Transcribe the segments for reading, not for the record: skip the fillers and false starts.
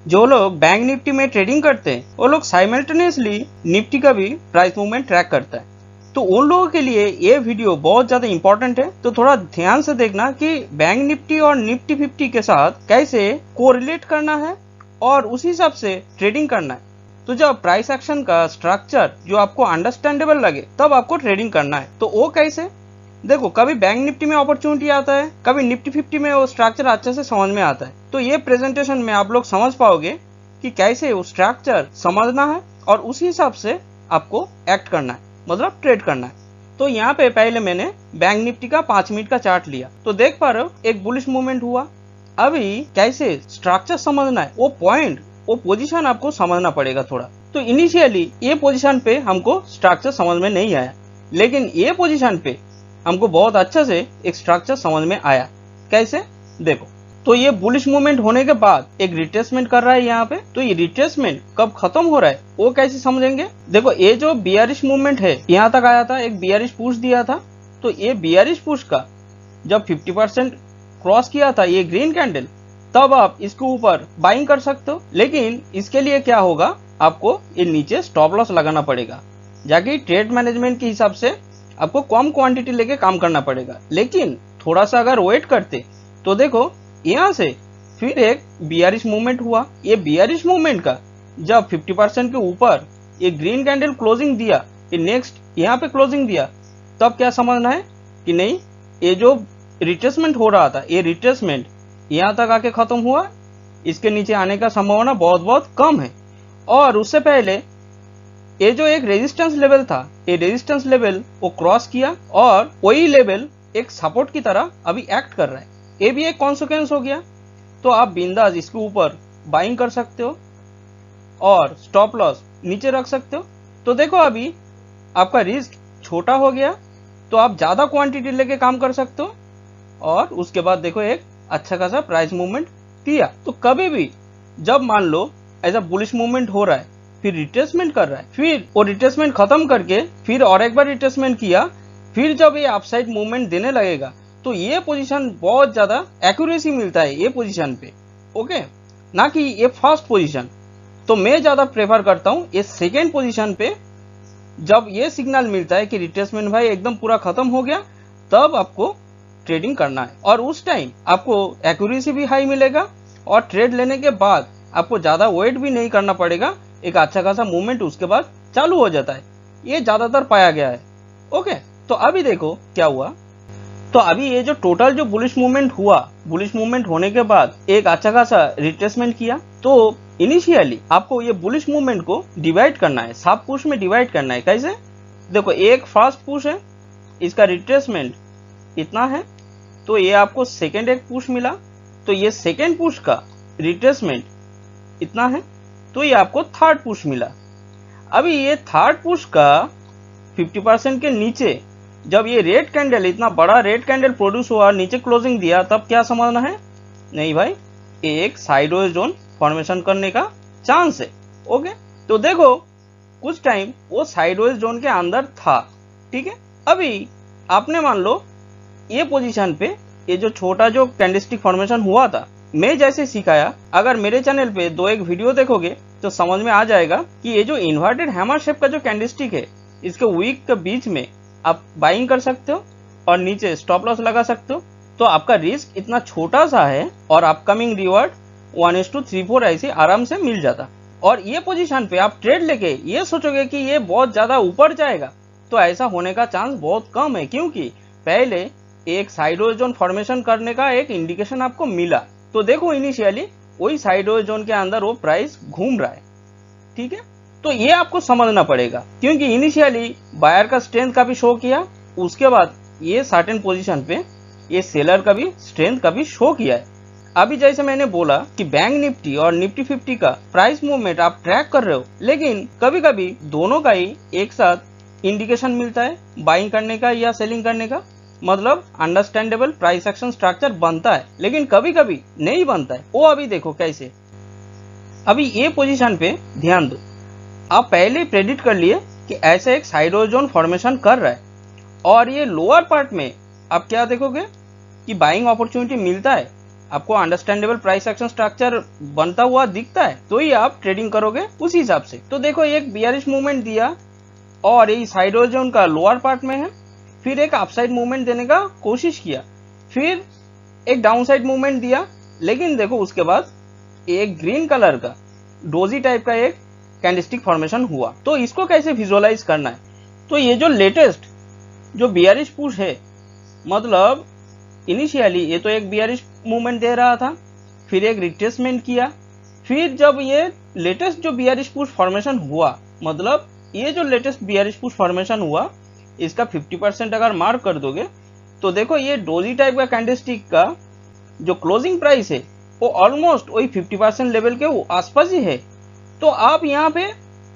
जो लोग bank Nifty में ट्रेडिंग करते हैं वो लोग साइमल्टेनियसली निफ्टी का भी प्राइस मूवमेंट ट्रैक करता है। तो उन लोगों के लिए ये वीडियो बहुत ज्यादा इंपॉर्टेंट है, तो थोड़ा ध्यान से देखना कि बैंक निफ्टी और निफ्टी 50 के साथ कैसे कोरिलेट करना है और उसी हिसाब से ट्रेडिंग करना है। तो जब प्राइस एक्शन का स्ट्रक्चर जो आपको अंडरस्टैंडेबल लगे तब आपको ट्रेडिंग करना है। तो वो कैसे, देखो कभी बैंक निफ्टी में अपॉर्चुनिटी आता है, कभी निफ्टी 50 में वो स्ट्रक्चर अच्छे से समझ में आता है। तो ये प्रेजेंटेशन में आप लोग समझ पाओगे कि कैसे वो स्ट्रक्चर समझना है और उसी हिसाब से आपको एक्ट करना है, मतलब ट्रेड करना है। तो यहाँ पे पहले मैंने बैंक निफ्टी का 5 मिनट का चार्ट लिया, तो देख पा रहे हो एक बुलिश मूवमेंट हुआ। अभी कैसे स्ट्रक्चर समझना है, वो पॉइंट वो पोजीशन आपको समझना पड़ेगा थोड़ा। तो इनिशियली ये पोजीशन पे हमको स्ट्रक्चर समझ में नहीं आया, लेकिन ये पोजीशन पे हमको बहुत अच्छे से एक स्ट्रक्चर समझ में आया। कैसे, देखो तो ये बुलिश मूवमेंट होने के बाद एक रिट्रेसमेंट कर रहा है यहाँ पे। तो ये रिट्रेसमेंट कब खत्म हो रहा है वो कैसे समझेंगे, देखो ये जो बियरिश मूवमेंट है यहाँ तक आया था, एक बियरिश पुश दिया था। तो ये बियरिश पुश का जब 50% क्रॉस किया था ये ग्रीन कैंडल, तब आप इसके ऊपर बाइंग कर सकते हो। लेकिन इसके लिए क्या होगा, आपको ये नीचे स्टॉप लॉस लगाना पड़ेगा, जाके ट्रेड मैनेजमेंट के हिसाब से आपको कम क्वांटिटी लेके काम करना पड़ेगा। लेकिन थोड़ा सा अगर वेट करते तो देखो यहाँ से फिर एक बियरिश मूवमेंट हुआ। ये बियरिश मूवमेंट का जब 50% के ऊपर ये ग्रीन कैंडल क्लोजिंग दिया, ये नेक्स्ट यहाँ पे क्लोजिंग दिया, तब क्या समझना है कि नहीं, ये जो रिट्रेसमेंट हो रहा था ये रिट्रेसमेंट यहाँ तक आके खत्म हुआ, इसके नीचे आने का संभावना बहुत बहुत कम है। और उससे पहले ये जो एक रेजिस्टेंस लेवल था, ये रेजिस्टेंस लेवल वो क्रॉस किया और वही लेवल एक सपोर्ट की तरह अभी एक्ट कर रहा है। ये भी एक कॉन्सिक्वेंस हो गया। तो आप बिंदास इसके ऊपर बाइंग कर सकते हो और स्टॉप लॉस नीचे रख सकते हो। तो देखो अभी आपका रिस्क छोटा हो गया, तो आप ज्यादा क्वांटिटी लेके काम कर सकते हो और उसके बाद देखो एक अच्छा खासा प्राइस मूवमेंट दिया। तो कभी भी जब मान लो ऐसा बुलिश मूवमेंट हो रहा है, फिर रिट्रेसमेंट कर रहा है, फिर वो रिट्रेसमेंट खत्म करके फिर और एक बार रिट्रेसमेंट किया, फिर जब ये अपसाइड मूवमेंट देने लगेगा, तो ये पोजीशन बहुत ज्यादा एक्यूरेसी मिलता है ये पोजीशन पे, ओके, ना कि ये फर्स्ट पोजीशन। तो मैं ज्यादा प्रेफर करता हूँ ये सेकेंड पोजीशन पे। जब ये सिग्नल मिलता है कि रिट्रेसमेंट भाई एकदम पूरा खत्म हो गया, तब आपको ट्रेडिंग करना है और उस टाइम आपको एक्यूरेसी भी हाई मिलेगा और ट्रेड लेने के बाद आपको ज्यादा वेट भी नहीं करना पड़ेगा, एक अच्छा खासा मूवमेंट उसके बाद चालू हो जाता है। ये ज्यादातर पाया गया है, ओके। तो अभी देखो क्या हुआ। तो अभी ये जो टोटल जो बुलिश मूवमेंट हुआ, बुलिश मूवमेंट होने के बाद एक अच्छा खासा रिट्रेसमेंट किया। तो इनिशियली आपको ये बुलिश मूवमेंट को डिवाइड करना है, सब पुश में डिवाइड करना है। कैसे, देखो एक फर्स्ट पुश है, इसका रिट्रेसमेंट इतना है, तो ये आपको सेकेंड एक पुश मिला, तो ये सेकेंड पुश का रिट्रेसमेंट इतना है, तो ये आपको थर्ड पुश मिला। अभी ये थर्ड पुश का 50% के नीचे जब ये रेड कैंडल, इतना बड़ा रेड कैंडल प्रोड्यूस हुआ, नीचे क्लोजिंग दिया, तब क्या समझना है, नहीं भाई एक साइडवेज जोन फॉर्मेशन करने का चांस है, ओके। तो देखो कुछ टाइम वो साइडवेज जोन के अंदर था, ठीक है। अभी आपने मान लो ये पोजीशन पे ये जो छोटा जो कैंडलस्टिक फॉर्मेशन हुआ था, मैं जैसे सिखाया, अगर मेरे चैनल पे 2-1 वीडियो देखोगे तो समझ में आ जाएगा कि ये जो इन्वर्टेड हैमर शेप का जो कैंडलस्टिक है, इसके वीक के बीच में आप बाइंग कर सकते हो और नीचे स्टॉप लॉस लगा सकते हो। तो आपका रिस्क इतना छोटा सा है और अपकमिंग रिवॉर्ड 1:3-4 ऐसे आराम से मिल जाता। और ये पोजीशन पे आप ट्रेड लेके ये सोचोगे कि ये बहुत ज्यादा ऊपर जाएगा, तो ऐसा होने का चांस बहुत कम है, क्योंकि पहले एक साइडवेज जोन फॉर्मेशन करने का एक इंडिकेशन आपको मिला। तो देखो इनिशियली वही साइडवेज जोन के अंदर वो प्राइस घूम रहा है, ठीक है। तो ये आपको समझना पड़ेगा, क्योंकि इनिशियली बायर का स्ट्रेंथ का भी शो किया, उसके बाद ये सर्टेन पोजीशन पे ये सेलर का भी स्ट्रेंथ का भी शो किया है। अभी जैसे मैंने बोला कि बैंक निफ्टी और निफ्टी 50 का प्राइस मूवमेंट आप ट्रैक कर रहे हो, लेकिन कभी कभी दोनों का ही एक साथ इंडिकेशन मिलता है बाइंग करने का या सेलिंग करने का, मतलब अंडरस्टैंडेबल प्राइस एक्शन स्ट्रक्चर बनता है, लेकिन कभी कभी नहीं बनता है। वो अभी देखो कैसे। अभी ये पोजीशन पे ध्यान दो, आप पहले प्रेडिक्ट कर लिए कि ऐसे एक साइडवेज जोन फॉर्मेशन कर रहा है, और ये लोअर पार्ट में आप क्या देखोगे कि बाइंग अपॉर्चुनिटी मिलता है। आपको अंडरस्टैंडेबल प्राइस एक्शन स्ट्रक्चर बनता हुआ दिखता है तो ही आप ट्रेडिंग करोगे उस हिसाब से। तो देखो एक बियरिश मूवमेंट दिया और ये साइडवेज जोन का लोअर पार्ट में है, फिर एक अपसाइड मूवमेंट देने का कोशिश किया, फिर एक डाउन साइड मूवमेंट दिया, लेकिन देखो उसके बाद एक ग्रीन कलर का डोजी टाइप का एक कैंडलस्टिक फॉर्मेशन हुआ। तो इसको कैसे विजुअलाइज करना है, तो ये जो लेटेस्ट जो बियरिश पुश है, मतलब इनिशियली ये तो एक बियरिश मूवमेंट दे रहा था, फिर एक रिट्रेसमेंट किया, फिर जब ये लेटेस्ट जो बियरिश पुश फॉर्मेशन हुआ, मतलब ये जो लेटेस्ट बियरिश पुश फॉर्मेशन हुआ इसका 50% अगर मार्क कर दोगे तो देखो ये डोजी टाइप का कैंडलस्टिक का जो क्लोजिंग प्राइस है वो ऑलमोस्ट वही 50% लेवल के आसपास ही है। तो आप यहाँ पे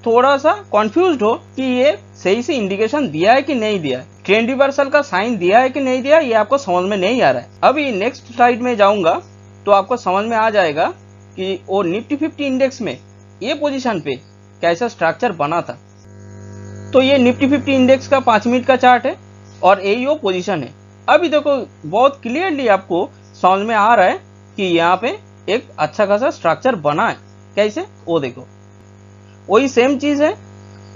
थोड़ा सा कंफ्यूज्ड हो कि ये सही से इंडिकेशन दिया है कि नहीं दिया है, ट्रेंड रिवर्सल का साइन दिया है कि नहीं दिया, ये आपको समझ में नहीं आ रहा है। अभी नेक्स्ट स्लाइड में जाऊंगा तो आपको समझ में आ जाएगा कि वो निफ्टी 50 इंडेक्स में ये पोजीशन पे कैसा स्ट्रक्चर बना था। तो ये निफ्टी 50 इंडेक्स का 5 मिनट का चार्ट है और यही वो पोजीशन है। अभी देखो बहुत क्लियरली आपको समझ में आ रहा है कि यहाँ पे एक अच्छा खासा स्ट्रक्चर बना है। कैसे, वो देखो वही सेम चीज है,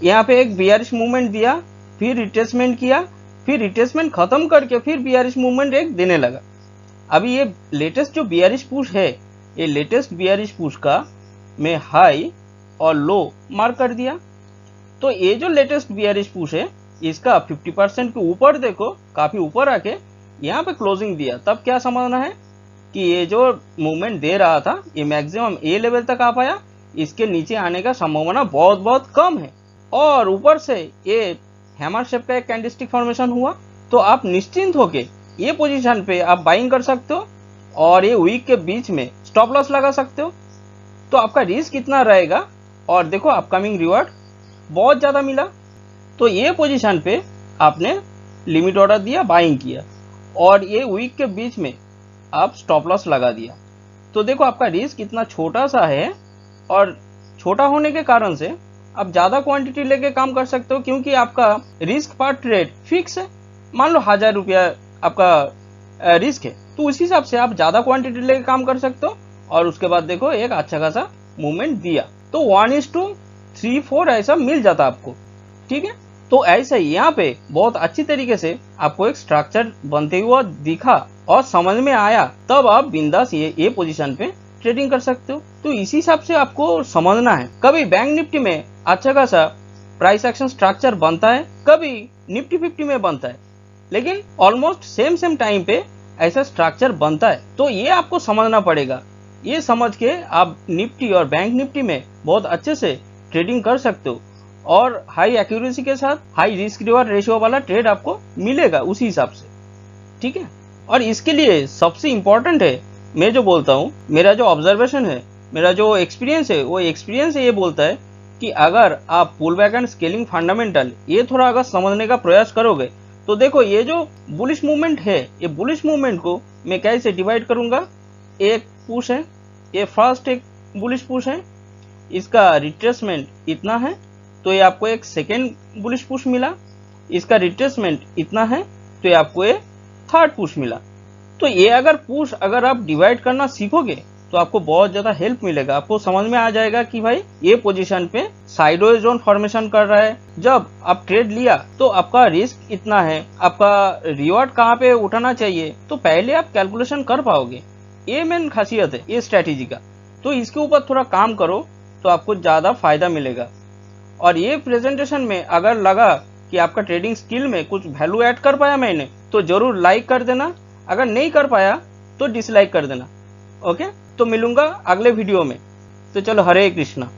यहाँ पे एक बियरिश मूवमेंट दिया, फिर रिट्रेसमेंट किया, फिर रिट्रेसमेंट खत्म करके फिर बियरिश मूवमेंट एक देने लगा। अभी ये लेटेस्ट जो बियरिश पुश है, ये लेटेस्ट बियरिश पुश का मैं हाई और लो मार्क कर दिया। तो ये जो लेटेस्ट बियरिश पुश है इसका 50% के ऊपर देखो, काफी ऊपर आके यहाँ पे क्लोजिंग दिया। तब क्या समझना है कि ये जो मूवमेंट दे रहा था ये मैक्सिमम ए लेवल तक आ पाया, इसके नीचे आने का संभावना बहुत बहुत कम है। और ऊपर से ये हैमर शेप का एक कैंडलस्टिक फॉर्मेशन हुआ, तो आप निश्चिंत होके ये पोजीशन पे आप बाइंग कर सकते हो और ये वीक के बीच में स्टॉप लॉस लगा सकते हो। तो आपका रिस्क कितना रहेगा, और देखो अपकमिंग रिवॉर्ड बहुत ज्यादा मिला। तो ये पोजीशन पे आपने लिमिट ऑर्डर दिया, बाइंग किया और ये वीक के बीच में आप स्टॉप लॉस लगा दिया। तो देखो आपका रिस्क कितना छोटा सा है, और छोटा होने के कारण से आप ज्यादा क्वांटिटी लेके काम कर सकते हो, क्योंकि आपका रिस्क पर ट्रेड फिक्स है। मान लो 1000 रुपया आपका रिस्क है, तो उस हिसाब से आप ज्यादा क्वांटिटी लेके काम कर सकते हो। और उसके बाद देखो एक अच्छा खासा मूवमेंट दिया, तो 1:3-4 ऐसा मिल जाता आपको। ठीक है, तो ऐसा ही यहाँ पे बहुत अच्छी तरीके से आपको एक स्ट्रक्चर बनते हुआ दिखा और समझ में आया, तब आप बिंदास ये पोजीशन पे ट्रेडिंग कर सकते हो। तो इसी हिसाब से आपको समझना है। कभी बैंक निफ्टी में अच्छा खासा प्राइस एक्शन स्ट्रक्चर बनता है, कभी निफ्टी 50 में बनता है, लेकिन ऑलमोस्ट सेम टाइम पे ऐसा स्ट्रक्चर बनता है। तो ये आपको समझना पड़ेगा। ये समझ के आप निफ्टी और बैंक निफ्टी में बहुत अच्छे से ट्रेडिंग कर सकते हो और हाई एक्यूरेसी के साथ हाई रिस्क रिवार्ड रेशियो वाला ट्रेड आपको मिलेगा उसी हिसाब से। ठीक है, और इसके लिए सबसे इंपॉर्टेंट है, मैं जो बोलता हूँ, मेरा जो ऑब्जर्वेशन है, मेरा जो एक्सपीरियंस है, वो एक्सपीरियंस ये बोलता है कि अगर आप pull back and scaling fundamental ये थोड़ा अगर समझने का प्रयास करोगे तो देखो ये जो बुलिश मूवमेंट है, ये बुलिश मूवमेंट को मैं कैसे डिवाइड करूंगा। एक पुश है, ये फर्स्ट एक बुलिश पुश है, इसका रिट्रेसमेंट इतना है, तो ये आपको एक सेकेंड बुलिश पुश मिला, इसका रिट्रेसमेंट इतना है, तो ये आपको ये थर्ड पुश मिला। तो ये अगर पुश अगर आप डिवाइड करना सीखोगे तो आपको बहुत ज्यादा हेल्प मिलेगा। आपको समझ में आ जाएगा कि भाई ये पोजीशन पे साइडवेज जोन फॉर्मेशन कर रहा है, जब आप ट्रेड लिया तो आपका रिस्क इतना है, आपका रिवॉर्ड कहाँ पे उठाना चाहिए, तो पहले आप कैलकुलेशन कर पाओगे। ये मेन खासियत है ये स्ट्रेटेजी का। तो इसके ऊपर थोड़ा काम करो तो आपको ज्यादा फायदा मिलेगा। और ये प्रेजेंटेशन में अगर लगा कि आपका ट्रेडिंग स्किल में कुछ वैल्यू ऐड कर पाया मैंने, तो जरूर लाइक कर देना, अगर नहीं कर पाया तो डिसलाइक कर देना। ओके, तो मिलूंगा अगले वीडियो में। तो चलो, हरे कृष्णा।